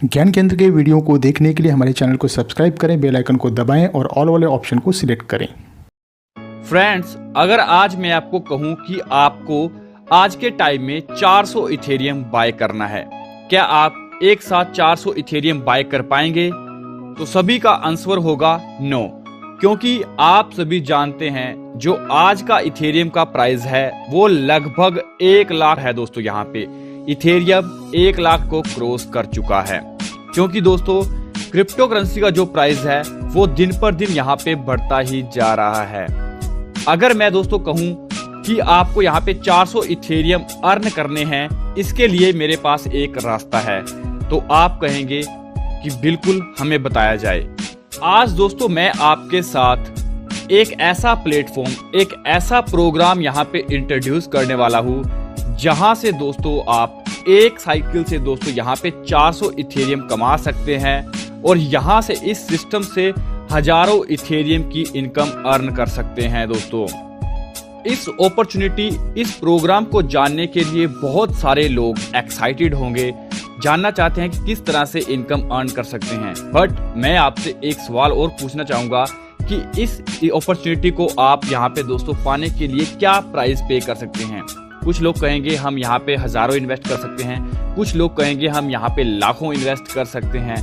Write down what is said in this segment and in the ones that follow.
ज्ञान केंद्र के वीडियो को देखने के लिए हमारे चैनल को सब्सक्राइब करें, बेल आइकन को दबाएं और ऑल वाले ऑप्शन को सिलेक्ट करें। फ्रेंड्स, अगर आज मैं आपको कहूं कि आपको आज के टाइम में 400 इथेरियम बाय करना है, क्या आप एक साथ 400 इथेरियम बाय कर पाएंगे? तो सभी का आंसर होगा नो, क्योंकि आप सभी जानते हैं जो आज का इथेरियम का प्राइस है वो लगभग 1 लाख है दोस्तों। यहाँ पे इथेरियम 1 लाख को क्रॉस कर चुका है, क्योंकि दोस्तों क्रिप्टो करेंसी का जो प्राइस है वो दिन पर दिन यहाँ पे बढ़ता ही जा रहा है। अगर मैं दोस्तों कहूँ कि आपको यहाँ पे 400 इथेरियम अर्न करने हैं, इसके लिए मेरे पास एक रास्ता है, तो आप कहेंगे कि बिल्कुल हमें बताया जाए। आज दोस्तों मैं आपके साथ एक ऐसा प्लेटफॉर्म, एक ऐसा प्रोग्राम यहाँ पे इंट्रोड्यूस करने वाला हूँ जहां से दोस्तों आप एक साइकिल से दोस्तों यहाँ पे 400 इथेरियम कमा सकते हैं और यहाँ से इस सिस्टम से हजारों इथेरियम की इनकम अर्न कर सकते हैं दोस्तों। इस अपॉर्चुनिटी, इस प्रोग्राम को जानने के लिए बहुत सारे लोग एक्साइटेड होंगे, जानना चाहते हैं कि किस तरह से इनकम अर्न कर सकते हैं। बट मैं आपसे एक सवाल और पूछना चाहूंगा कि इस अपॉर्चुनिटी को आप यहाँ पे दोस्तों पाने के लिए क्या प्राइस पे कर सकते हैं। कुछ लोग कहेंगे हम यहाँ पे हजारों इन्वेस्ट कर सकते हैं, कुछ लोग कहेंगे हम यहाँ पे लाखों इन्वेस्ट कर सकते हैं।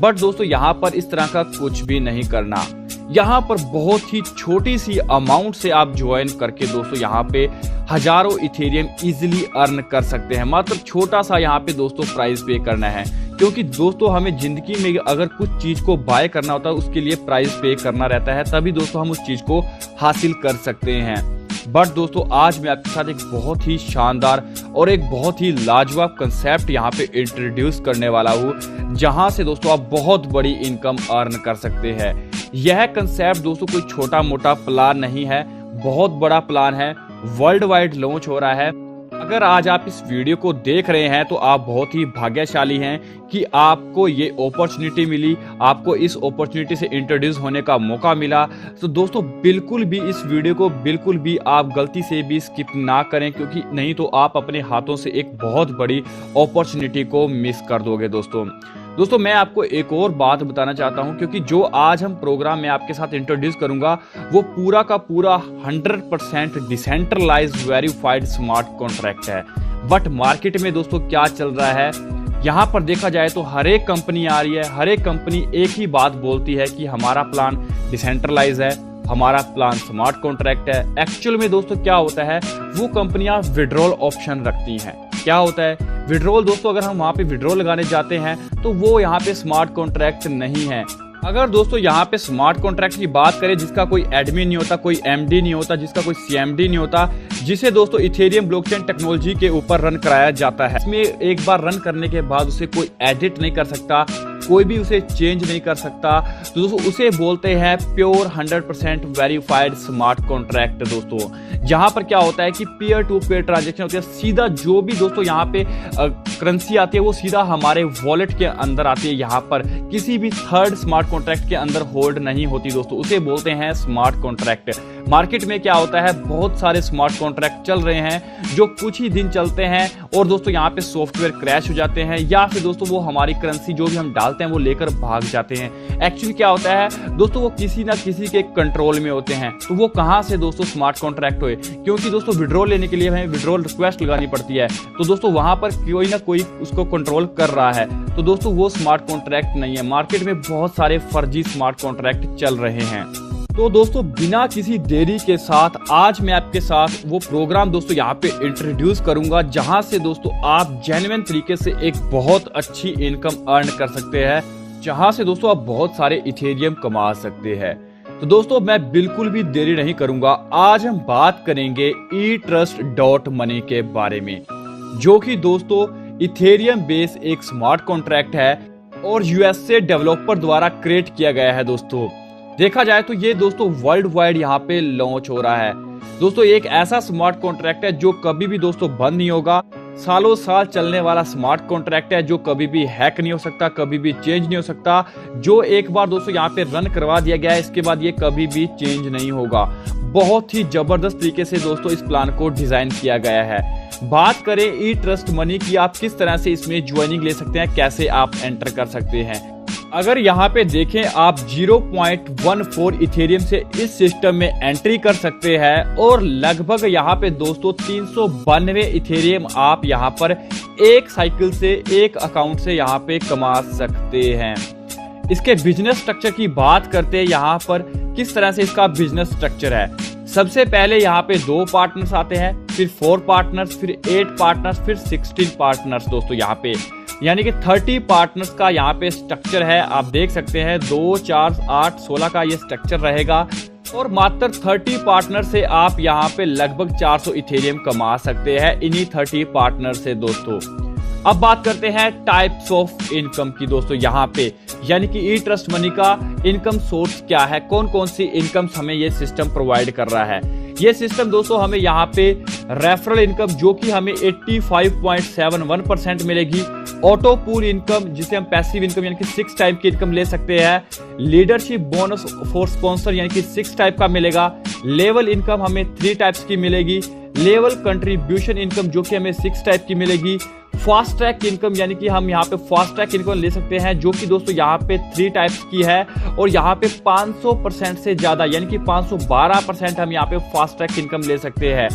बट दोस्तों यहाँ पर इस तरह का कुछ भी नहीं करना। यहाँ पर बहुत ही छोटी सी अमाउंट से आप ज्वाइन करके दोस्तों यहाँ पे हजारों इथेरियम इजीली अर्न कर सकते हैं। मतलब छोटा सा यहाँ पे दोस्तों प्राइस पे करना है, क्योंकि दोस्तों हमें जिंदगी में अगर कुछ चीज को बाय करना होता है उसके लिए प्राइस पे करना रहता है, तभी दोस्तों हम उस चीज को हासिल कर सकते हैं। बट दोस्तों आज मैं आपके साथ एक बहुत ही शानदार और एक बहुत ही लाजवाब कंसेप्ट यहाँ पे इंट्रोड्यूस करने वाला हूँ, जहां से दोस्तों आप बहुत बड़ी इनकम अर्न कर सकते हैं। यह कंसेप्ट दोस्तों कोई छोटा मोटा प्लान नहीं है, बहुत बड़ा प्लान है, वर्ल्ड वाइड लॉन्च हो रहा है। अगर आज आप इस वीडियो को देख रहे हैं तो आप बहुत ही भाग्यशाली हैं कि आपको ये अपॉर्चुनिटी मिली, आपको इस अपॉर्चुनिटी से इंट्रोड्यूस होने का मौका मिला। तो दोस्तों बिल्कुल भी इस वीडियो को बिल्कुल भी आप गलती से भी स्किप ना करें, क्योंकि नहीं तो आप अपने हाथों से एक बहुत बड़ी अपॉर्चुनिटी को मिस कर दोगे दोस्तों मैं आपको एक और बात बताना चाहता हूं, क्योंकि जो आज हम प्रोग्राम में आपके साथ इंट्रोड्यूस करूंगा वो पूरा का पूरा 100% डिसेंट्रलाइज्ड वेरीफाइड स्मार्ट कॉन्ट्रैक्ट है। बट मार्केट में दोस्तों क्या चल रहा है, यहाँ पर देखा जाए तो हर एक कंपनी आ रही है, हर एक कंपनी एक ही बात बोलती है कि हमारा प्लान डिसेंट्रलाइज है, हमारा प्लान स्मार्ट कॉन्ट्रैक्ट है। एक्चुअल में दोस्तों क्या होता है, वो कंपनियां विड्रॉल ऑप्शन रखती हैं। क्या होता है विड्रॉल दोस्तों, अगर हम वहां पे विड्रॉल लगाने जाते हैं तो वो यहाँ पे स्मार्ट कॉन्ट्रैक्ट नहीं है। अगर दोस्तों यहाँ पे स्मार्ट कॉन्ट्रैक्ट की बात करें जिसका कोई एडमिन नहीं होता, कोई एमडी नहीं होता, जिसका कोई सीएमडी नहीं होता, जिसे दोस्तों इथेरियम ब्लॉकचेन टेक्नोलॉजी के ऊपर रन कराया जाता है, इसमें एक बार रन करने के बाद उसे कोई एडिट नहीं कर सकता, कोई भी उसे चेंज नहीं कर सकता, तो दोस्तों उसे बोलते हैं प्योर 100% वेरीफाइड स्मार्ट कॉन्ट्रैक्ट दोस्तों। जहां पर क्या होता है कि पीयर टू पीयर ट्रांजेक्शन होती है, सीधा जो भी दोस्तों यहाँ पे करेंसी आती है वो सीधा हमारे वॉलेट के अंदर आती है, यहाँ पर किसी भी थर्ड स्मार्ट कॉन्ट्रैक्ट के अंदर होल्ड नहीं होती दोस्तों, उसे बोलते हैं स्मार्ट कॉन्ट्रैक्ट। मार्केट में क्या होता है, बहुत सारे स्मार्ट कॉन्ट्रैक्ट चल रहे हैं जो कुछ ही दिन चलते हैं और दोस्तों यहाँ पे सॉफ्टवेयर क्रैश हो जाते हैं, या फिर दोस्तों वो हमारी करेंसी जो भी हम डालते हैं वो लेकर भाग जाते हैं। एक्चुअली क्या होता है दोस्तों, वो किसी ना किसी के कंट्रोल में होते हैं। तो वो कहां से दोस्तों स्मार्ट कॉन्ट्रैक्ट हुए, क्योंकि दोस्तों विड्रॉल लेने के लिए हमें विड्रॉल रिक्वेस्ट लगानी पड़ती है, तो दोस्तों वहां पर कोई ना कोई उसको कंट्रोल कर रहा है, तो दोस्तों वो स्मार्ट कॉन्ट्रैक्ट नहीं है। मार्केट में बहुत सारे फर्जी स्मार्ट कॉन्ट्रैक्ट चल रहे हैं। तो दोस्तों बिना किसी देरी के साथ आज मैं आपके साथ वो प्रोग्राम दोस्तों यहाँ पे इंट्रोड्यूस करूंगा, जहां से दोस्तों आप जेन्युइन तरीके से एक बहुत अच्छी इनकम अर्न कर सकते हैं, जहां से दोस्तों आप बहुत सारे इथेरियम कमा सकते हैं। तो दोस्तों मैं बिल्कुल भी देरी नहीं करूंगा, आज हम बात करेंगे eTrust.money के बारे में, जो कि दोस्तों इथेरियम बेस एक स्मार्ट कॉन्ट्रैक्ट है और यूएसए डेवलपर द्वारा क्रिएट किया गया है दोस्तों। देखा जाए तो ये दोस्तों वर्ल्ड वाइड यहाँ पे लॉन्च हो रहा है दोस्तों। एक ऐसा स्मार्ट कॉन्ट्रैक्ट है जो कभी भी दोस्तों बंद नहीं होगा, सालों साल चलने वाला स्मार्ट कॉन्ट्रैक्ट है जो कभी भी हैक नहीं हो सकता, कभी भी चेंज नहीं हो सकता। जो एक बार दोस्तों यहाँ पे रन करवा दिया गया है, इसके बाद ये कभी भी चेंज नहीं होगा। बहुत ही जबरदस्त तरीके से दोस्तों इस प्लान को डिजाइन किया गया है। बात करें ई ट्रस्ट मनी की, आप किस तरह से इसमें ज्वाइनिंग ले सकते हैं, कैसे आप एंटर कर सकते हैं। अगर यहाँ पे देखें आप 0.14 इथेरियम से इस सिस्टम में एंट्री कर सकते हैं और लगभग यहाँ पे दोस्तों 392 इथेरियम आप यहाँ पर एक साइकिल से, एक अकाउंट से यहाँ पे कमा सकते हैं। इसके बिजनेस स्ट्रक्चर की बात करते हैं, यहाँ पर किस तरह से इसका बिजनेस स्ट्रक्चर है। सबसे पहले यहाँ पे 2 पार्टनर्स आते हैं, फिर 4 पार्टनर्स, फिर 8 पार्टनर्स, फिर 16 पार्टनर्स दोस्तों यहाँ पे, यानी कि 30 पार्टनर्स का यहाँ पे स्ट्रक्चर है। आप देख सकते हैं 2, 4, 8, 16 का ये स्ट्रक्चर रहेगा और मात्र 30 पार्टनर से आप यहाँ पे लगभग 400 इथेरियम कमा सकते हैं इन्हीं 30 पार्टनर से दोस्तों। अब बात करते हैं टाइप्स ऑफ इनकम की दोस्तों यहाँ पे, यानी कि ई ट्रस्ट मनी का इनकम सोर्स क्या है, कौन कौन सी इनकम्स हमें ये सिस्टम प्रोवाइड कर रहा है। ये सिस्टम दोस्तों हमें यहाँ पे रेफरल इनकम जो कि हमें 85.71% मिलेगी, ऑटो पूल इनकम जिसे हम पैसिव इनकम यानी कि 6 टाइप की इनकम ले सकते हैं, लीडरशिप बोनस फॉर स्पॉन्सर यानी कि 6 टाइप का मिलेगा, लेवल इनकम हमें 3 टाइप्स की मिलेगी, लेवल कंट्रीब्यूशन इनकम जो कि हमें 6 टाइप की मिलेगी, फास्ट ट्रैक इनकम यानी कि हम यहाँ पे फास्ट ट्रैक इनकम ले सकते हैं जो कि दोस्तों यहाँ पे 3 टाइप्स की है और यहाँ पे 500% से ज्यादा यानी कि 512% हम यहाँ पे फास्ट ट्रैक इनकम ले सकते हैं।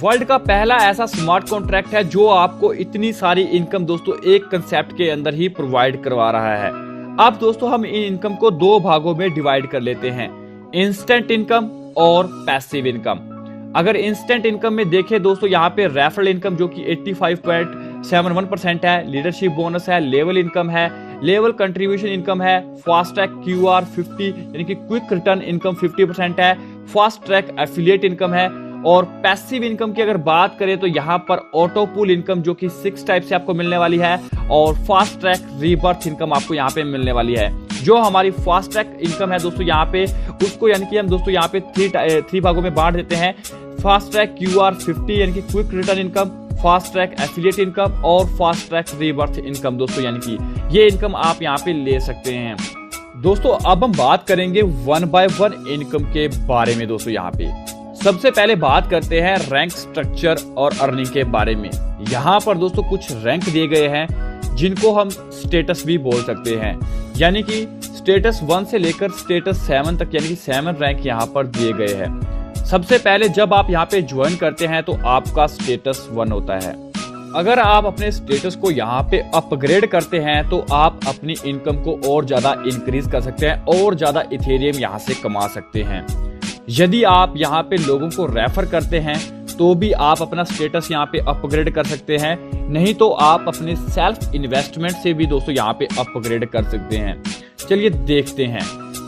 वर्ल्ड का पहला ऐसा स्मार्ट कॉन्ट्रैक्ट है जो आपको इतनी सारी इनकम दोस्तों एक कंसेप्ट के अंदर ही प्रोवाइड करवा रहा है। अब दोस्तों हम इन इनकम को 2 भागों में डिवाइड कर लेते हैं, इंस्टेंट इनकम और पैसिव इनकम। अगर इंस्टेंट इनकम में देखें दोस्तों यहाँ पे रेफरल इनकम जो कि 85.71% है, लीडरशिप बोनस है, लेवल इनकम है, लेवल कंट्रीब्यूशन इनकम है, फास्ट ट्रैक QR 50 यानी कि क्विक रिटर्न इनकम 50% है, फास्ट ट्रैक एफिलिएट इनकम है। और पैसिव इनकम की अगर बात करें तो यहाँ पर ऑटो पूल इनकम जो कि 6 टाइप से आपको मिलने वाली है और फास्ट ट्रैक रीबर्थ इनकम आपको यहाँ पे मिलने वाली है। जो हमारी फास्ट ट्रैक इनकम है दोस्तों यहाँ पे उसको यानी कि हम दोस्तों यहाँ पे 3 भागों में बांट देते हैं, फास्ट ट्रैक QR 50 यानी कि quick return income, fast track affiliate income और फास्ट ट्रैक रीबर्थ इनकम दोस्तों, यानी कि ये इनकम आप यहाँ पे ले सकते हैं। दोस्तों अब हम बात करेंगे 1 by 1 इनकम के बारे में दोस्तों। यहाँ पे सबसे पहले बात करते हैं रैंक स्ट्रक्चर और अर्निंग के बारे में। यहाँ पर दोस्तों कुछ रैंक दिए गए हैं जिनको हम स्टेटस भी बोल सकते हैं, यानी कि स्टेटस 1 से लेकर स्टेटस 7 तक यानी कि 7 रैंक यहाँ पर दिए गए हैं। सबसे पहले जब आप यहाँ पे ज्वाइन करते हैं तो आपका स्टेटस 1 होता है। अगर आप अपने स्टेटस को यहाँ पे अपग्रेड करते हैं तो आप अपनी इनकम को और ज्यादा इंक्रीज कर सकते हैं और ज्यादा इथेरियम यहाँ से कमा सकते हैं। यदि आप यहाँ पे लोगों को रेफर करते हैं तो भी आप अपना स्टेटस यहाँ पे अपग्रेड कर सकते हैं, नहीं तो आप अपने सेल्फ इन्वेस्टमेंट से भी दोस्तों यहाँ पे अपग्रेड कर सकते हैं। चलिए देखते हैं।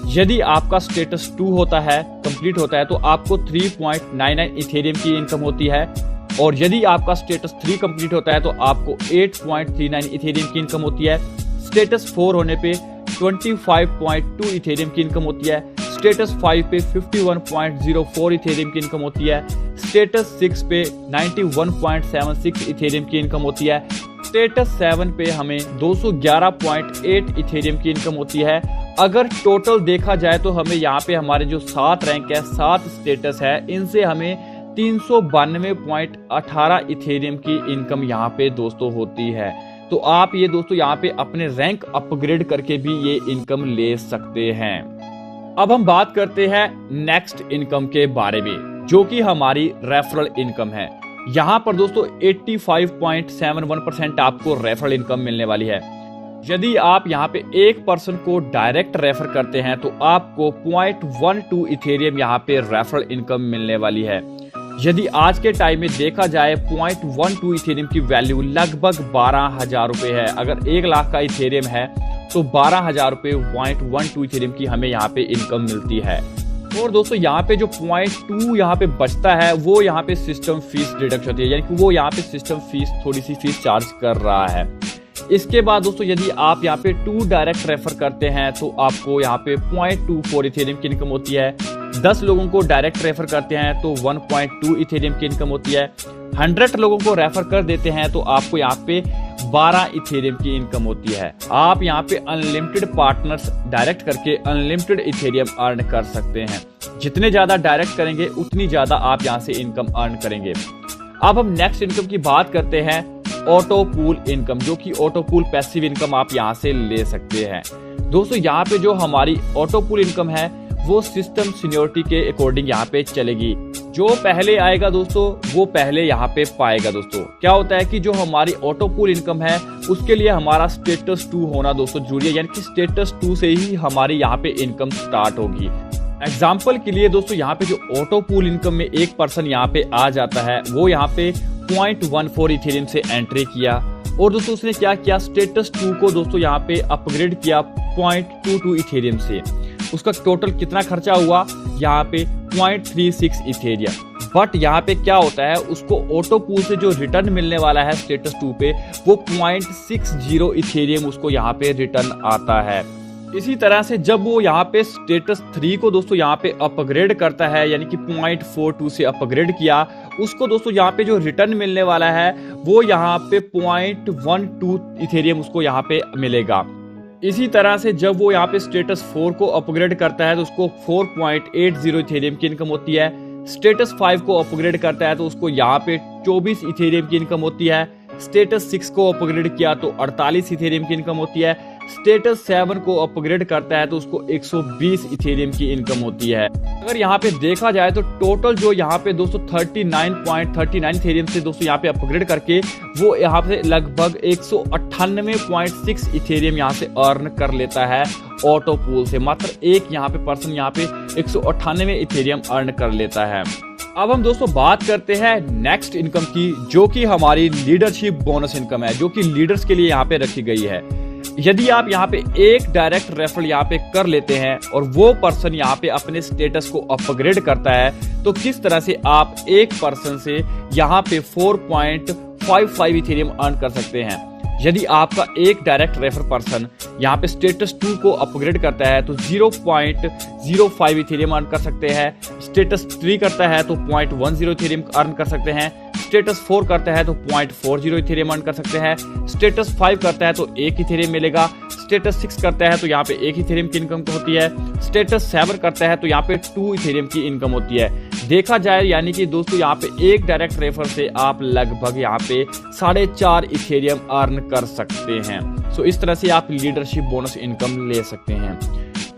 यदि आपका स्टेटस 2 होता है, कंप्लीट होता है, तो आपको 3.99 इथेरियम की इनकम होती है और यदि आपका स्टेटस 3 कंप्लीट होता है तो आपको 8.39 इथेरियम की इनकम होती है। स्टेटस 4 होने पे 25.2 इथेरियम की इनकम होती है। स्टेटस 5 पे 51.04 इथेरियम की इनकम होती है। स्टेटस 6 पे 91.76 इथेरियम की इनकम होती है। स्टेटस 7 पे हमें 211.8 इथेरियम की इनकम होती है। अगर टोटल देखा जाए तो हमें यहाँ पे हमारे जो 7 रैंक है, 7 स्टेटस है, इनसे हमें 392.18 इथेरियम की इनकम यहाँ पे दोस्तों होती है। तो आप ये दोस्तों यहाँ पे अपने रैंक अपग्रेड करके भी ये इनकम ले सकते हैं। अब हम बात करते हैं नेक्स्ट इनकम के बारे में, जो कि हमारी रेफरल इनकम है। यहाँ पर दोस्तों 85.71% आपको रेफरल इनकम मिलने वाली है। यदि आप यहाँ पे एक पर्सन को डायरेक्ट रेफर करते हैं तो आपको 0.12 इथेरियम यहाँ पे रेफरल इनकम मिलने वाली है। यदि आज के टाइम में देखा जाए 0.12 इथेरियम की वैल्यू लगभग 12,000 रुपए है। अगर 1 लाख का इथेरियम है तो 12,000 रुपए 0.12 इथेरियम की हमें यहाँ पे इनकम मिलती है। और दोस्तों यहाँ पे जो 0.2 यहाँ पे बचता है वो यहाँ पे सिस्टम फीस डिडक्ट होती है, यानी कि वो यहाँ पे सिस्टम फीस थोड़ी सी फीस चार्ज कर रहा है। इसके बाद दोस्तों यदि आप यहाँ पे 2 डायरेक्ट रेफर करते हैं तो आपको यहाँ पे 0.24 इथेरियम की इनकम होती है। 10 लोगों को डायरेक्ट रेफर करते हैं तो 1.2 इथेरियम की इनकम होती है। 100 लोगों को रेफर कर देते हैं तो आपको यहाँ पे 12 इथेरियम की इनकम होती है। आप यहाँ पे अनलिमिटेड पार्टनर्स डायरेक्ट करके अनलिमिटेड इथेरियम अर्न कर सकते हैं। जितने ज्यादा डायरेक्ट करेंगे उतनी ज्यादा आप यहाँ से इनकम अर्न करेंगे। अब हम नेक्स्ट इनकम की बात करते हैं ऑटो पूल इनकम, जो कि ऑटो पूल पैसिव इनकम आप यहाँ से ले सकते हैं। दोस्तों यहाँ पे जो हमारी ऑटो पूल इनकम है वो सिस्टम सीनियोरिटी के अकॉर्डिंग यहाँ पे चलेगी। जो पहले आएगा दोस्तों वो पहले यहाँ पे पाएगा। दोस्तों क्या होता है कि जो हमारी ऑटो पूल इनकम है उसके लिए हमारा स्टेटस 2 होना दोस्तों जरूरी है, यानी कि स्टेटस 2 से ही हमारी यहाँ पे इनकम स्टार्ट होगी। एग्जाम्पल के लिए दोस्तों यहाँ पे जो ऑटो पूल इनकम में एक पर्सन यहाँ पे आ जाता है, वो यहाँ पे 0.14 इथेरियम से एंट्री किया और दोस्तों उसने क्या किया, स्टेटस 2 को दोस्तों यहाँ पे अपग्रेड किया 0.22 इथेरियम से। उसका टोटल कितना खर्चा हुआ, यहाँ पे 0.36 इथेरियम। बट यहाँ पे क्या होता है, उसको ऑटो पूल से जो रिटर्न मिलने वाला है स्टेटस 2 पे वो 0.60 इथेरियम उसको यहाँ पे रिटर्न आता है। इसी तरह से जब वो यहाँ पे स्टेटस 3 को दोस्तों यहाँ पे अपग्रेड करता है, यानी कि 0.42 से अपग्रेड किया, उसको दोस्तों यहाँ पे जो रिटर्न मिलने वाला है वो यहाँ पे 0.12 इथेरियम उसको यहाँ पे मिलेगा। इसी तरह से जब वो यहाँ पे स्टेटस 4 को अपग्रेड करता है तो उसको 4.80 इथेरियम की इनकम होती है। स्टेटस 5 को अपग्रेड करता है तो उसको यहाँ पे 24 इथेरियम की इनकम होती है। स्टेटस 6 को अपग्रेड किया तो 48 इथेरियम की इनकम होती है। स्टेटस 7 को अपग्रेड करता है तो उसको 120 इथेरियम की इनकम होती है। अगर यहाँ पे देखा जाए तो टोटल जो यहाँ पे दोस्तों 39.39 इथेरियम से दोस्तों यहाँ पे अपग्रेड करके वो यहाँ पे लगभग 198.6 इथेरियम यहाँ से अर्न कर लेता है ऑटो पूल से। मात्र एक यहाँ पे पर्सन यहाँ पे 198 इथेरियम अर्न कर लेता है। अब हम दोस्तों बात करते हैं नेक्स्ट इनकम की, जो कि हमारी लीडरशिप बोनस इनकम है, जो कि लीडर्स के लिए यहाँ पे रखी गई है। यदि आप यहाँ पे एक डायरेक्ट रेफरल यहाँ पे कर लेते हैं और वो पर्सन यहाँ पे अपने स्टेटस को अपग्रेड करता है तो किस तरह से आप एक पर्सन से यहाँ पे 4.55 इथेरियम अर्न कर सकते हैं। यदि आपका एक डायरेक्ट रेफर पर्सन यहाँ पे स्टेटस 2 को अपग्रेड करता है तो 0.05 इथेरियम अर्न कर सकते हैं। स्टेटस 3 करता है तो 0.10 इथेरियम अर्न कर सकते हैं। स्टेटस 4 करता है तो 0.40 इथेरियम अर्न कर सकते हैं। स्टेटस 5 करता है तो 1 इथेरियम मिलेगा। स्टेटस 6 करता है तो यहाँ पे 1 इथेरियम की इनकम होती है। स्टेटस 7 करता है तो यहाँ पे 2 इथेरियम की इनकम होती है। देखा जाए यानी कि दोस्तों यहाँ पे एक डायरेक्ट रेफर से आप लगभग यहाँ पे 4.5 इथेरियम अर्न कर सकते हैं। सो इस तरह से आप लीडरशिप बोनस इनकम ले सकते हैं।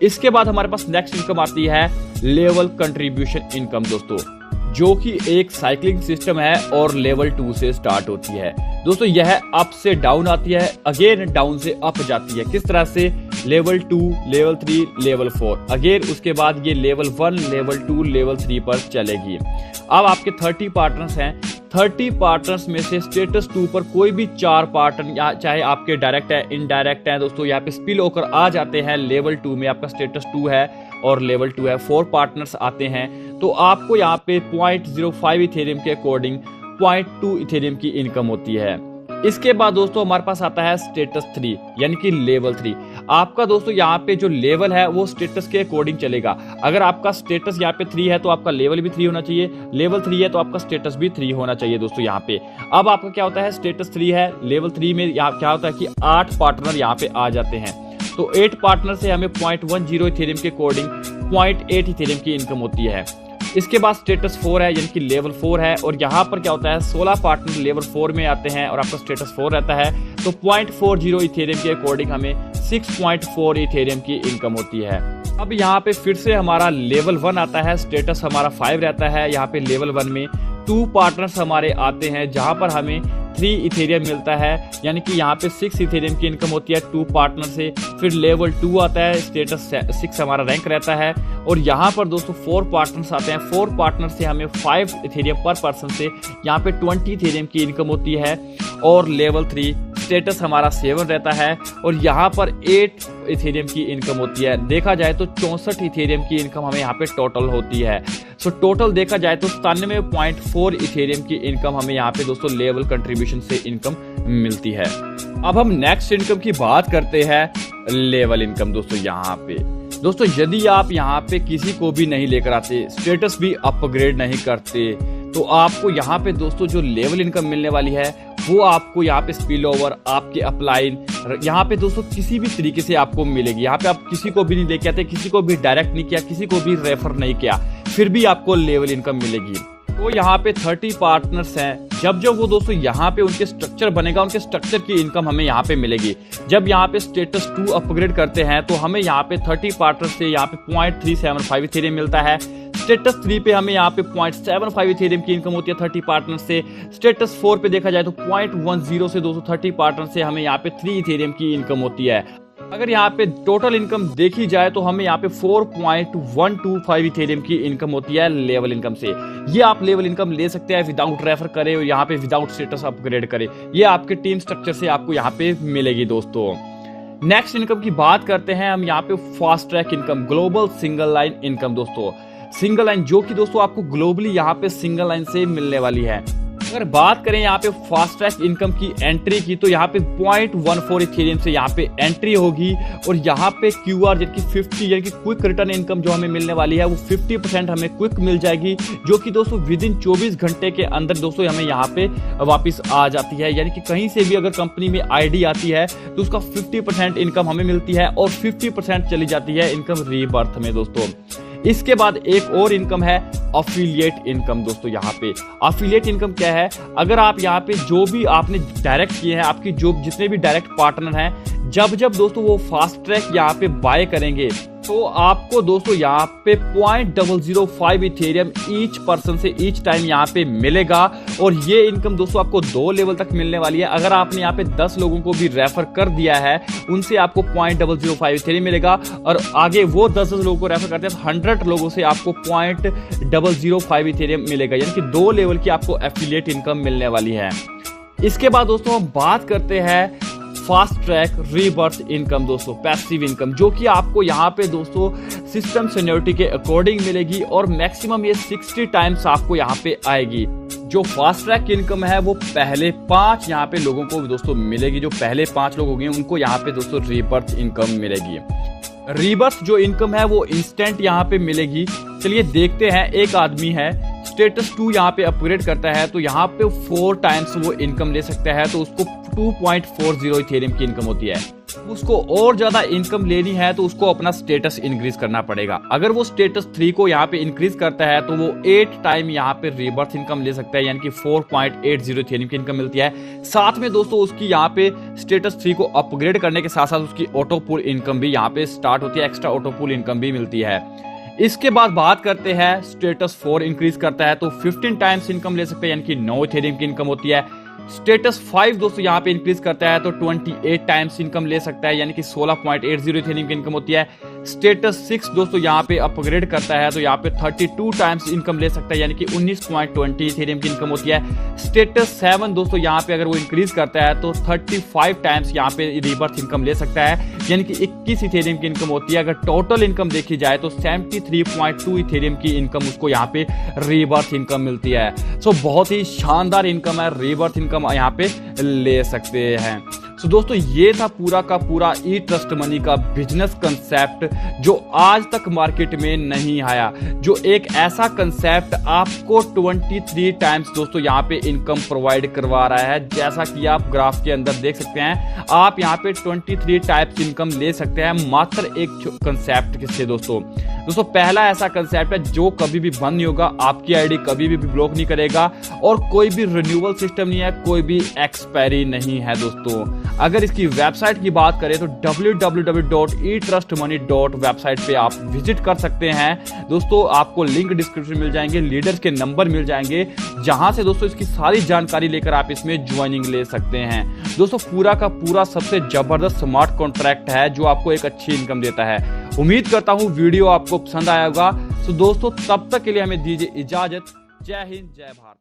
इसके बाद हमारे पास नेक्स्ट इनकम आती है लेवल कंट्रीब्यूशन इनकम दोस्तों, जो कि एक साइक्लिंग सिस्टम है और लेवल 2 से स्टार्ट होती है। दोस्तों यह अप से डाउन आती है, अगेन डाउन से अप जाती है। किस तरह से, लेवल 2, लेवल 3, लेवल 4, अगेन उसके बाद ये लेवल 1, लेवल 2, लेवल 3 पर चलेगी। अब आपके 30 पार्टनर्स हैं। 30 पार्टनर्स में से स्टेटस 2 पर कोई भी 4 पार्टनर, चाहे आपके डायरेक्ट है, इनडायरेक्ट है दोस्तों, यहाँ पे स्पिल होकर आ जाते हैं लेवल 2 में। आपका स्टेटस 2 है और लेवल 2 है, 4 पार्टनर्स आते हैं तो आपको यहाँ पे 0.05 इथेरियम के अकॉर्डिंग 0.2 इथेरियम की इनकम होती है। इसके बाद दोस्तों हमारे पास आता है स्टेटस 3 यानी कि लेवल 3। आपका दोस्तों यहाँ पे जो लेवल है वो स्टेटस के अकॉर्डिंग चलेगा। अगर आपका स्टेटस यहाँ पे 3 है तो आपका लेवल भी 3 होना चाहिए, लेवल 3 है तो आपका स्टेटस भी 3 होना चाहिए दोस्तों यहाँ पे। अब आपका क्या होता है, स्टेटस 3 है, लेवल 3 में यहाँ क्या होता है कि 8 पार्टनर यहाँ पे आ जाते हैं तो 8 पार्टनर से हमें 0.10 इथेरियम के अकॉर्डिंग 0.8 इथेरियम की इनकम होती है। इसके बाद स्टेटस 4 है यानी कि लेवल 4 है और यहाँ पर क्या होता है, 16 पार्टनर लेवल 4 में आते हैं और आपका स्टेटस 4 रहता है तो 0.40 इथेरियम के अकॉर्डिंग हमें 6.4 इथेरियम की इनकम होती है। अब यहाँ पे फिर से हमारा लेवल 1 आता है, स्टेटस हमारा 5 रहता है। यहाँ पे लेवल 1 में 2 पार्टनर्स हमारे आते हैं जहां पर हमें 3 इथेरियम मिलता है, यानी कि यहाँ पे 6 इथेरियम की इनकम होती है 2 पार्टनर से। फिर लेवल 2 आता है, स्टेटस 6 हमारा रैंक रहता है और यहाँ पर दोस्तों 4 पार्टनर्स आते हैं। 4 पार्टनर से हमें 5 इथेरियम पर पर्सन से यहाँ पे 20 इथेरियम की इनकम होती है। और लेवल 3 स्टेटस हमारा 7 रहता है और यहाँ पर 8 इथेरियम की इनकम होती है। देखा जाए तो 64 इथेरियम की इनकम हमें यहाँ पे टोटल होती है। सो टोटल देखा जाए तो 97.4 इथेरियम की इनकम हमें यहाँ पे दोस्तों लेवल कंट्रीब्यूशन से इनकम मिलती है। अब हम नेक्स्ट इनकम की बात करते हैं, लेवल इनकम दोस्तों। यहाँ पे दोस्तों यदि आप यहाँ पे किसी को भी नहीं लेकर आते, स्टेटस भी अपग्रेड नहीं करते, तो आपको यहाँ पे दोस्तों जो लेवल इनकम मिलने वाली है वो आपको यहाँ पे स्पिल ओवर, आपके अपलाइन, यहाँ पे दोस्तों किसी भी तरीके से आपको मिलेगी। यहाँ पे आप किसी को भी नहीं लेके आते, किसी को भी डायरेक्ट नहीं किया, किसी को भी रेफर नहीं किया, फिर भी आपको लेवल इनकम मिलेगी। तो यहाँ पे 30 पार्टनर्स हैं। जब वो दोस्तों यहाँ पे उनके स्ट्रक्चर बनेगा, उनके स्ट्रक्चर की इनकम हमें यहाँ पे मिलेगी। जब यहाँ पे स्टेटस 2 अपग्रेड करते हैं तो हमें यहाँ पे 30 पार्टनर्स से यहाँ पे 0.375 इथेरियम मिलता है। स्टेटस 3 पे हमें यहाँ पे 0.75 इथेरियम की इनकम होती है 30 पार्टनर से। स्टेटस 4 पे देखा जाए तो 0.10 से 230 पार्टनर से हमें यहाँ पे 3 इथेरियम की इनकम होती है। अगर यहाँ पे टोटल इनकम देखी जाए तो हमें यहाँ पे 4.125 इथेरियम की इनकम होती है लेवल इनकम से। ये आप लेवल इनकम ले सकते हैं विदाउट रेफर करे और यहाँ पे विदाउट स्टेटस अपग्रेड करे। ये आपके टीम स्ट्रक्चर से आपको यहाँ पे मिलेगी दोस्तों। नेक्स्ट इनकम की बात करते हैं हम यहाँ पे fast track income, global single line income दोस्तों। सिंगल लाइन जो कि दोस्तों आपको ग्लोबली यहाँ पे सिंगल लाइन से मिलने वाली है। अगर बात करें यहाँ पे फास्ट ट्रैक इनकम की एंट्री की तो यहाँ पे 0.14 इथेरियम से यहाँ पे एंट्री होगी और यहाँ पे QR यानी कि 50 यानी कि क्विक रिटर्न इनकम जो हमें मिलने वाली है वो 50% हमें क्विक मिल जाएगी, जो कि दोस्तों विदिन 24 घंटे के अंदर दोस्तों हमें यहाँ पे वापस आ जाती है। यानी कि कहीं से भी अगर कंपनी में ID आती है तो उसका 50% इनकम हमें मिलती है और 50% चली जाती है इनकम रीबर्थ में दोस्तों। इसके बाद एक और इनकम है अफिलिएट इनकम दोस्तों। यहाँ पे अफिलिएट इनकम क्या है, अगर आप यहाँ पे जो भी आपने डायरेक्ट किए हैं, आपकी जो जितने भी डायरेक्ट पार्टनर हैं, जब दोस्तों वो फास्ट ट्रैक यहाँ पे बाय करेंगे तो आपको दोस्तों यहाँ पे 0.005 इथेरियम ईच पर्सन से ईच टाइम यहाँ पे मिलेगा। और ये इनकम दोस्तों आपको 2 लेवल तक मिलने वाली है। अगर आपने यहाँ पे 10 लोगों को भी रेफर कर दिया है, उनसे आपको 0.005 इथेरियम मिलेगा और आगे वो 10 लोगों को रेफर करते हैं तो 100 लोगों से आपको 0.005 इथेरियम मिलेगा। यानी कि 2 लेवल की आपको एफिलिएट इनकम मिलने वाली है। इसके बाद दोस्तों हम बात करते हैं फास्ट ट्रैक रीबर्थ इनकम दोस्तों, पैसिव इनकम, जो कि आपको यहाँ पे दोस्तों सिस्टम सीनियरिटी के अकॉर्डिंग मिलेगी और मैक्सिमम ये 60 टाइम्स आपको यहाँ पे आएगी। जो फास्ट ट्रैक इनकम है वो पहले 5 यहाँ पे लोगों को दोस्तों मिलेगी। जो पहले 5 लोग होंगे उनको यहाँ पे दोस्तों रीबर्थ इनकम मिलेगी। रीबर्थ जो इनकम है वो इंस्टेंट यहाँ पे मिलेगी। चलिए देखते हैं, एक आदमी है स्टेटस 2 यहाँ पे अपग्रेड करता है तो यहाँ पे 4 टाइम्स वो इनकम ले सकता है, तो उसको 2.40 इथेरियम की इनकम होती है। उसको और ज्यादा इनकम लेनी है तो उसको अपना स्टेटस इंक्रीज करना पड़ेगा। अगर वो स्टेटस 3 को यहाँ पे इंक्रीज करता है तो वो 8 टाइम यहाँ पे रीबर्थ इनकम ले सकता है, यानी कि 4.80 इथेरियम की इनकम मिलती है। साथ में दोस्तों उसकी यहाँ पे स्टेटस 3 को अपग्रेड करने के साथ साथ उसकी ऑटो पुल इनकम भी यहाँ पे स्टार्ट होती है, एक्स्ट्रा ऑटो पुल इनकम भी मिलती है। इसके बाद बात करते हैं स्टेटस 4 इंक्रीज करता है तो 15 टाइम्स इनकम ले सकते हैं, यानी कि 9 इथेरियम की इनकम होती है। स्टेटस 5 दोस्तों यहाँ पे इंक्रीज करता है तो 28 टाइम्स इनकम ले सकता है, यानी कि 16.80 इथेरियम की इनकम होती है। स्टेटस 6 दोस्तों यहाँ पे अपग्रेड करता है तो यहाँ पे 32 टाइम्स इनकम ले सकता है, यानी कि 19.20 इथेरियम की इनकम होती है। स्टेटस 7 दोस्तों यहाँ पे अगर वो इंक्रीज करता है तो 35 टाइम्स यहाँ पे रीबर्थ इनकम ले सकता है, यानी कि 21 इथेरियम की इनकम होती है। अगर टोटल इनकम देखी जाए तो 73.2 इथेरियम की इनकम उसको यहाँ पे रीबर्थ इनकम मिलती है। सो बहुत ही शानदार इनकम है, रीबर्थ इनकम यहाँ पे ले सकते हैं। सो दोस्तों ये था पूरा का पूरा ई ट्रस्ट मनी का बिजनेस कंसेप्ट जो आज तक मार्केट में नहीं आया, जो एक ऐसा कंसेप्ट आपको 23 टाइम्स दोस्तों यहाँ पे इनकम प्रोवाइड करवा रहा है। जैसा कि आप ग्राफ के अंदर देख सकते हैं, आप यहाँ पे 23 टाइप्स इनकम ले सकते हैं मात्र एक कंसेप्ट से दोस्तों। पहला ऐसा कंसेप्ट है जो कभी भी बंद नहीं होगा, आपकी आईडी कभी भी ब्लॉक नहीं करेगा और कोई भी रिन्यूअल सिस्टम नहीं है, कोई भी एक्सपायरी नहीं है दोस्तों। अगर इसकी वेबसाइट की बात करें तो www.etrustmoney.website पे आप विजिट कर सकते हैं दोस्तों। आपको लिंक डिस्क्रिप्शन मिल जाएंगे, लीडर्स के नंबर मिल जाएंगे, जहां से दोस्तों इसकी सारी जानकारी लेकर आप इसमें ज्वाइनिंग ले सकते हैं दोस्तों। पूरा का पूरा सबसे जबरदस्त स्मार्ट कॉन्ट्रैक्ट है जो आपको एक अच्छी इनकम देता है। उम्मीद करता हूं वीडियो आपको पसंद आया होगा। तो दोस्तों तब तक के लिए हमें दीजिए इजाजत। जय हिंद, जय भारत।